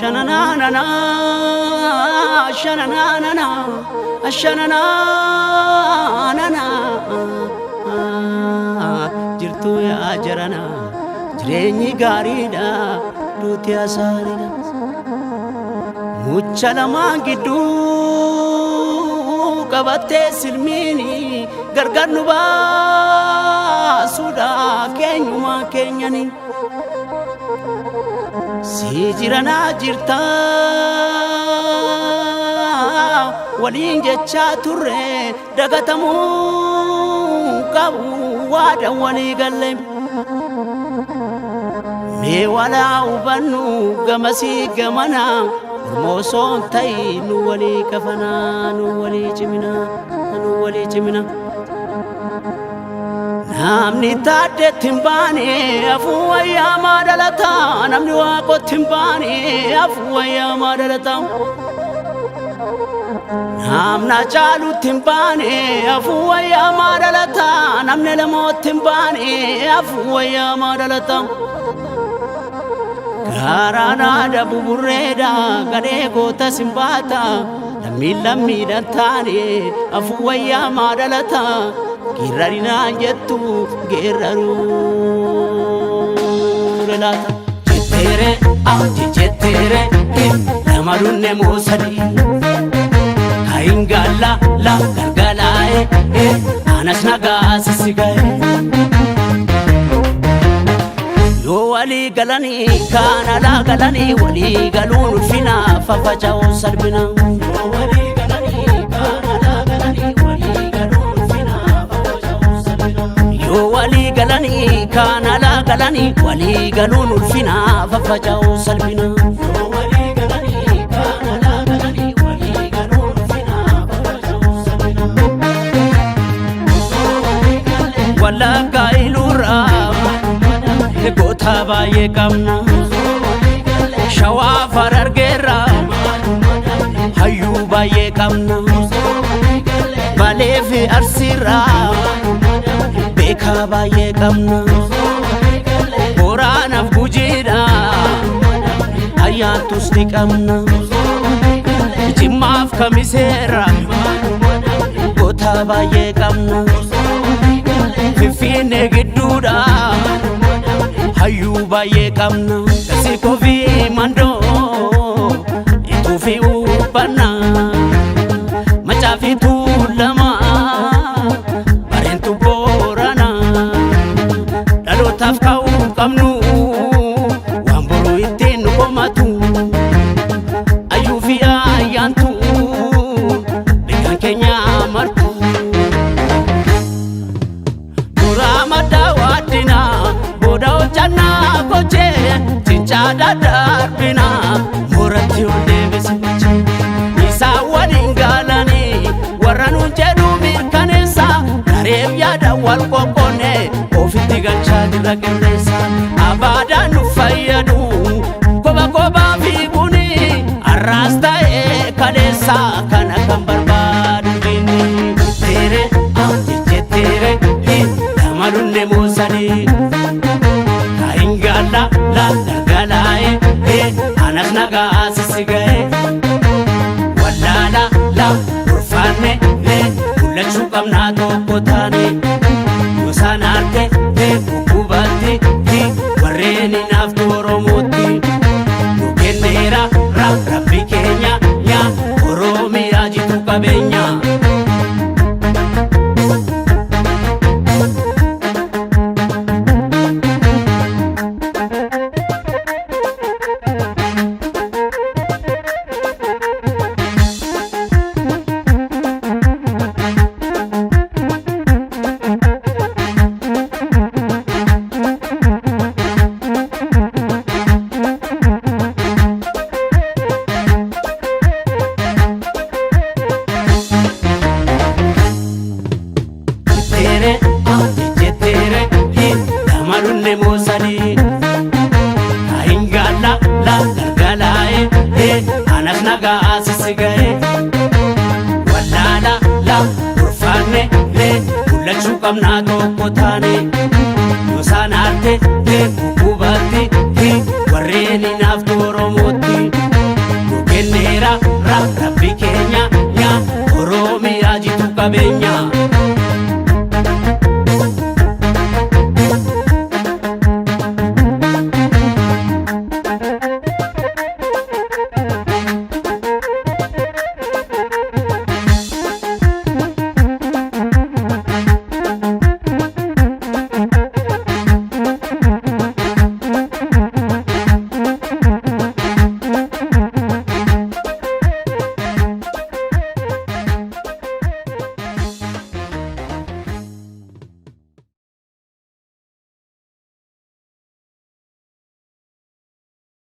Shananana, shananana, shananana. Jirtu ya jarana, jireenyi gaariidha, duuti asaariidha. Mucha lamaan gidduu qabattee silmiini gargar nu baasuudha keenyumaa keenyani. Si jirana jirta waliin jechaa turre dagatamuu qabu waada walii galle. Mee walaa hubannu gamasii gamana Ormoosoon ta'i nu walii kafanaa nu walii cimina. Namni taaddeetti hin baane afuu wayyaamaa dhalata. Namni waaqotti hin baane afuu wayyaamaa dhalata. Namna caalutti hin baane afuu wayyaamaa dhalata. Namni lamootti hin baane afuu wayyaamaa dhalata. Gaarana dabu burreeda gadee goota simbaata. Lammiidhaan taane afuu wayyaamaa dhalata. Girrarinaan jettu geerraruu lelaata. Jetteere ati jetteere nama dunne moosadi. Kayin gaala la gargalaa'e anas nagaa sisiga'e. Yoo walii galanii kaan alaa galanii walii galuun ulfina faffaca'uu salphina. Yoo walii galanii kaan alaa galanii walii galuun ulfina faffaca'uu salphina. Wallagga Iluurraa goota baay'ee qabna. Shawaa Harargeerraa hayyuu baay'ee qabna. Baalee fi Arsiirraa beekaa baay'ee qabna. Boraanaaf Gujiidhaa ayyaantus ni qabna. Jimmaaf Kamiseerraa goota baay'ee qabna. Finfinnee gidduudhaa hayyuu baay'ee qabna. Kasikoo fi Mandoo ituu fi Uffannaa Macaa fi Tuulamaa Bareentuu Booranaa dhalootaaf ka'uu qabnu waan boruu ittiin nu komatu. Ayyuu fi ayyaantu beekan keenya martu. Duraa maddaa waaddinaa booda hojjannaa gochee cincaadha darbina mooratti ol deebisicha. Isaa waliin gaalanii warra nuun jedhu mirkaneessa. Gareef yaada wal qoqqoonne ofitti galchaa jirra qilleessa. Abaadaan nu fayyadu kophaa fiiguuni arraas ta'ee kaleessa kana kan barbaadu inni. Jetteere ati jetteere nama dunne moosanii. Kayin gaala la gargalaa'e anas nagaa sisiga'e. Wallaala la urfaanne mul'achuu qabnaa tokko taane. Yoosaan arte gugubatti warreen hinaaftu Oromootti. Nu kenneera rabbi keenya yaa Oromiyaa jitu qabeenya. Jetteere nama dunne moosanii. Kayin gaala la gargalaa'e anas nagaa sisiga'e. Wallaala la urfaanne mul'achuu qabnaa tokko taane. Yoosaan arte gugubatti warreen hinaaftu Oromoo.